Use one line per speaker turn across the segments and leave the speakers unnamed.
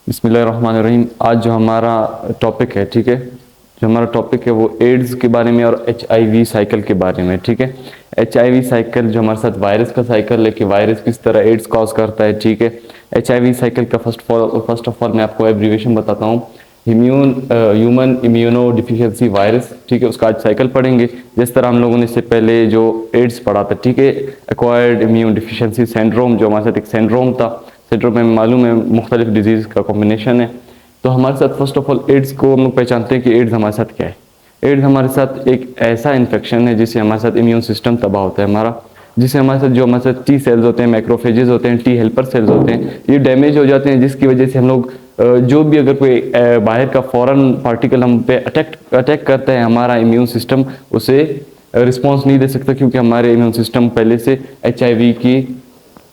बिस्मिल्लाहिर्रहमानिर्रहीम। आज जो हमारा टॉपिक है, ठीक है, जो हमारा टॉपिक है वो एड्स के बारे में और HIV साइकिल के बारे में। ठीक है, HIV साइकिल जो हमारे साथ वायरस का साइकिल है कि वायरस किस तरह एड्स कॉज करता है। ठीक है, HIV साइकिल का फर्स्ट ऑफ ऑल मैं आपको एब्रीविएशन बताता हूँ। ह्यूमन इम्यूनो डिफिशियंसी वायरस, ठीक है, उसका आज साइकिल पढ़ेंगे। जिस तरह हम लोगों ने इससे पहले जो एड्स पढ़ा था, ठीक है, एक्वायर्ड इम्यून डिफिशियंसी सिंड्रोम, जो हमारे साथ एक सिंड्रोम था। सिंड्रोम में मालूम है मुख्तलिफ डिजीज़ का कॉम्बिनेशन है। तो हमारे साथ फर्स्ट ऑफ ऑल एड्स को हम लोग पहचानते हैं कि एड्स हमारे साथ क्या है। एड्स हमारे साथ एक ऐसा इन्फेक्शन है जिससे हमारे साथ इम्यून सिस्टम तबाह होता है हमारा, जिससे हमारे साथ जो हमारे साथ टी सेल्स होते हैं, मैक्रोफेजेस होते हैं, टी हेल्पर सेल्स होते हैं, ये डैमेज हो जाते हैं, जिसकी वजह से हम लोग जो भी अगर कोई बाहर का फॉरेन पार्टिकल हम पे अटैक करता है, हमारा इम्यून सिस्टम उसे रिस्पॉन्स नहीं दे सकता, क्योंकि हमारे इम्यून सिस्टम पहले से HIV की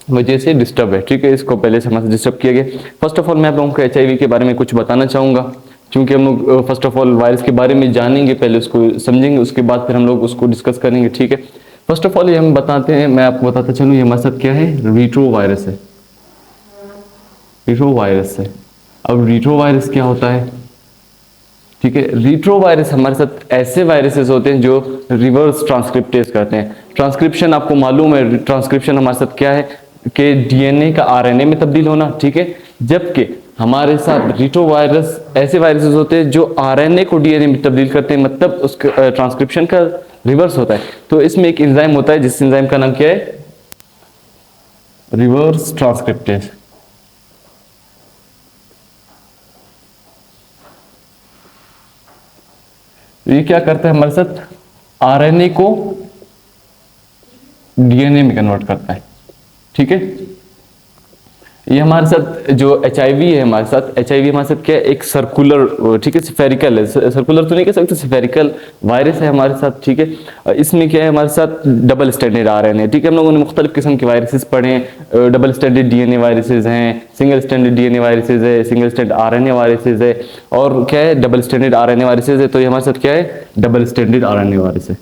वजह से डिस्टर्ब है। ठीक है, इसको पहले से हमारे डिस्टर्ब किया गया। फर्स्ट ऑफ ऑल मैं आप लोगों को HIV के बारे में कुछ बताना चाहूँगा, क्योंकि हम लोग फर्स्ट ऑफ ऑल वायरस के बारे में जानेंगे, पहले उसको समझेंगे, उसके बाद फिर हम लोग उसको डिस्कस करेंगे। ठीक है, फर्स्ट ऑफ ऑल ये हम बताते हैं, मैं आपको बताता चलूँ, ये हमारे साथ क्या है, रीट्रो वायरस है। रीट्रो वायरस है। अब रीट्रो वायरस क्या होता है? ठीक है, रीट्रो वायरस हमारे साथ ऐसे वायरसेस होते हैं जो रिवर्स ट्रांसक्रिप्टेज करते हैं। ट्रांसक्रिप्शन आपको मालूम है, ट्रांसक्रिप्शन हमारे साथ क्या है कि DNA का RNA में तब्दील होना। ठीक है, जबकि हमारे साथ रीट्रो वायरस ऐसे वायरसेस होते हैं जो RNA को DNA में तब्दील करते हैं, मतलब उसका ट्रांसक्रिप्शन का रिवर्स होता है। तो इसमें एक एंजाइम होता है, जिस एंजाइम का नाम क्या है, रिवर्स ट्रांसक्रिप्टेज। ये क्या करता है, हमारे साथ RNA को DNA में कन्वर्ट करता है। ठीक है, ये हमारे साथ जो HIV है, हमारे साथ HIV हमारे साथ क्या है, एक सर्कुलर, ठीक है, स्फेरिकल है, सर्कुलर तो नहीं कह सकते, स्फेरिकल वायरस है हमारे साथ। ठीक है, इसमें क्या है, हमारे साथ डबल स्टैंडर्ड RNA। ठीक है, हम लोगों ने मुख्तलिफ किस्म के वायरसेस पढ़े हैं। डबल स्टैंडर्ड DNA वायरसेस हैं, सिंगल स्टैंडर्ड DNA वायरसेस है, सिंगल स्टैंडर्ड RNA वायरसेस है, और क्या है, डबल स्टैंडर्ड RNA वायरसेस है। तो ये हमारे साथ क्या है, डबल स्टैंडर्ड RNA वायरस है,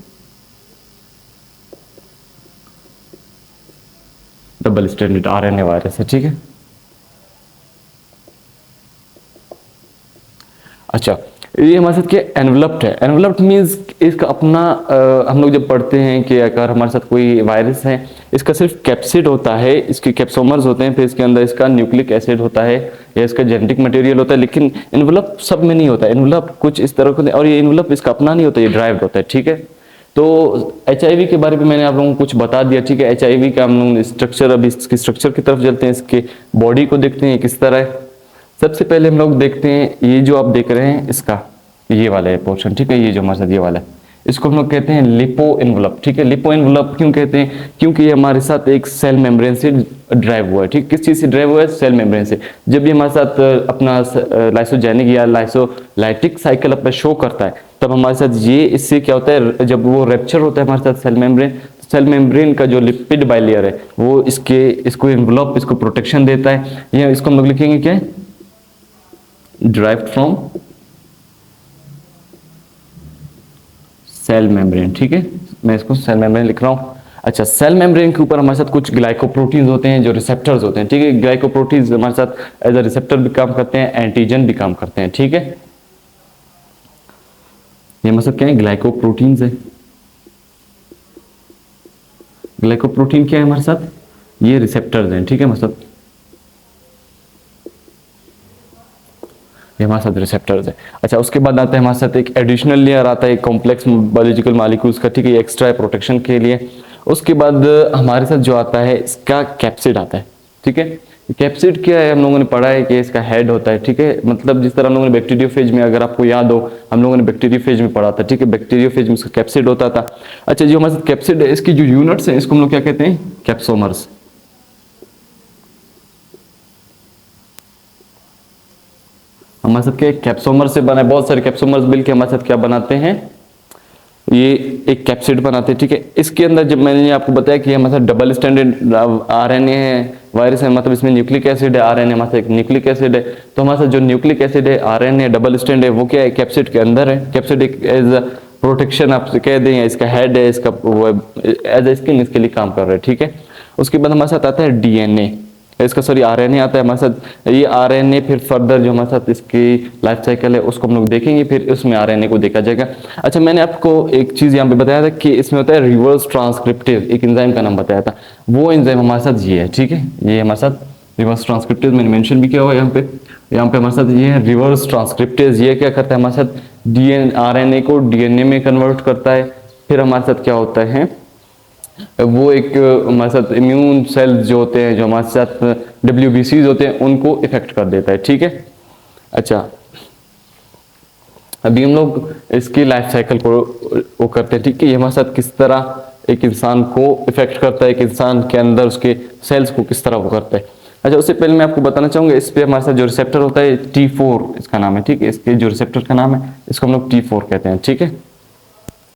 डबल स्टैंडर्ड RNA वायरस है। ठीक है, अच्छा, ये हमारे साथ क्या एनवलप्ड है। एनवलप्ड मीन्स इसका अपना हम लोग जब पढ़ते हैं कि अगर हमारे साथ कोई वायरस है, इसका सिर्फ कैप्सिड होता है, इसके कैप्सोमर्स होते हैं, फिर इसके अंदर इसका न्यूक्लिक एसिड होता है या इसका जेनेटिक मटेरियल होता है, लेकिन एनवलप सब में नहीं होता। एनवलप कुछ इस तरह का, और ये एनवलप इसका अपना नहीं होता, ये ड्राइव्ड होता है। ठीक है, तो HIV के बारे में मैंने आप लोगों को कुछ बता दिया। ठीक है, HIV का हम लोग स्ट्रक्चर, अभी इसके स्ट्रक्चर की तरफ चलते हैं, इसके बॉडी को देखते हैं किस तरह है। सबसे पहले हम लोग देखते हैं, ये जो आप देख रहे हैं इसका ये वाला है पोर्शन। ठीक है, ये जो हमारे साथ ये वाला है, इसको हम लोग कहते हैं लिपो एनवलप। ठीक है, लिपो एनवलप क्यों कहते हैं, क्योंकि ये हमारे साथ एक सेल मेम्ब्रेन से ड्राइव हुआ है। ठीक, किस चीज़ से ड्राइव हुआ है, सेल मेम्ब्रेन से। जब ये हमारे साथ अपना लाइसोजेनिक या लाइसोलाइटिक साइकिल अपना शो करता है, तब हमारे साथ ये, इससे क्या होता है, जब वो रैप्चर होता है हमारे साथ सेल मेम्ब्रेन, सेल मेम्ब्रेन का जो लिपिड बाइलेयर है वो इसको एनवलप, इसको प्रोटेक्शन देता है। ये इसको हम लोग लिखेंगे क्या है, derived from सेल मेम्ब्रेन। ठीक है, मैं इसको सेल मेम्ब्रेन लिख रहा हूँ। अच्छा, सेल मेम्ब्रेन के ऊपर हमारे साथ कुछ ग्लाइकोप्रोटीन्स होते हैं जो रिसेप्टर्स होते हैं। ठीक है, ग्लाइकोप्रोटीन्स हमारे साथ एज अ रिसेप्टर भी काम करते हैं, एंटीजन भी काम करते हैं। ठीक है, ये हमारे साथ क्या है, ग्लाइकोप्रोटीन्स है। ग्लाइकोप्रोटीन क्या है हमारे साथ, ये रिसेप्टर्स हैं। ठीक है, हमारे साथ ये हमारे साथ रिसेप्टर्स है। अच्छा, उसके बाद आता है हमारे साथ एक एडिशनल लेयर आता है कॉम्प्लेक्स बायोलॉजिकल मॉलिक्यूल्स का। ठीक है, एक्स्ट्रा प्रोटेक्शन के लिए। उसके बाद हमारे साथ जो आता है इसका कैप्सिड आता है। ठीक है, कैप्सिड क्या है, हम लोगों ने पढ़ा है कि इसका हेड होता है। ठीक है, मतलब जिस तरह हम लोगों ने बैक्टीरियोफेज में, अगर आपको याद हो, हम लोगों ने बैक्टीरियोफेज में पढ़ा था। ठीक है, बैक्टीरियोफेज में इसका कैप्सिड होता था। अच्छा, जो हमारे साथ कैप्सिड है, इसकी जो यूनिट्स हैं इसको हम लोग क्या कहते हैं, कैप्सोमर्स। हमारे साथ क्या कैप्सोमर से बना है, बहुत सारे कैप्सोमर्स मिलकर हमारे साथ क्या बनाते हैं, ये एक कैप्सिड बनाते हैं। ठीक है, इसके अंदर जब मैंने आपको बताया कि हमारे साथ डबल स्टैंडर्ड RNA है, वायरस है, मतलब इसमें न्यूक्लिक एसिड है, RNA हमारे साथ एक न्यूक्लिक एसिड है। तो हमारे साथ जो न्यूक्लिक एसिड है, RNA डबल स्टैंड है, वो क्या है, कैप्सिड के अंदर है। कैप्सिड एक एज अ प्रोटेक्शन आप कह दें, इसका हेड है, इसका एज ए स्किन इसके लिए काम कर रहा है। ठीक है, उसके बाद हमारे साथ आता है DNA। इसका सॉरी आरएनए आता है हमारे साथ। ये आरएनए फिर फर्दर जो हमारे साथ इसकी लाइफ साइकिल है उसको हम लोग देखेंगे, फिर उसमें आरएनए को देखा जाएगा। अच्छा, मैंने आपको एक चीज़ यहाँ पे बताया था कि इसमें होता है रिवर्स ट्रांसक्रिप्टेज, एक एंजाइम का नाम बताया था। वो एंजाइम हमारे साथ ये है, ठीक है, ये हमारे साथ रिवर्स ट्रांसक्रिप्टेज मैंने मेंशन भी किया हुआ है यहाँ पे। यहाँ पे हमारे साथ ये है रिवर्स ट्रांसक्रिप्टेज। ये क्या करता है हमारे साथ आरएनए को डीएनए में कन्वर्ट करता है। फिर हमारे साथ क्या होता है, वो एक हमारे साथ इम्यून सेल्स जो होते हैं, जो हमारे साथ WBCs होते हैं, उनको इफेक्ट कर देता है, ठीक है। अच्छा, अभी हम लोग इसकी लाइफ साइकिल को वो करते हैं, ठीक है। ये हमारे साथ किस तरह एक इंसान को इफेक्ट करता है, एक इंसान के अंदर उसके सेल्स को किस तरह वो करता है। अच्छा, उससे पहले मैं आपको बताना चाहूंगा, इस पे हमारे साथ जो रिसेप्टर होता है T4 इसका नाम है, ठीक है। इसके जो रिसेप्टर का नाम है इसको हम लोग T4 कहते हैं, ठीक है।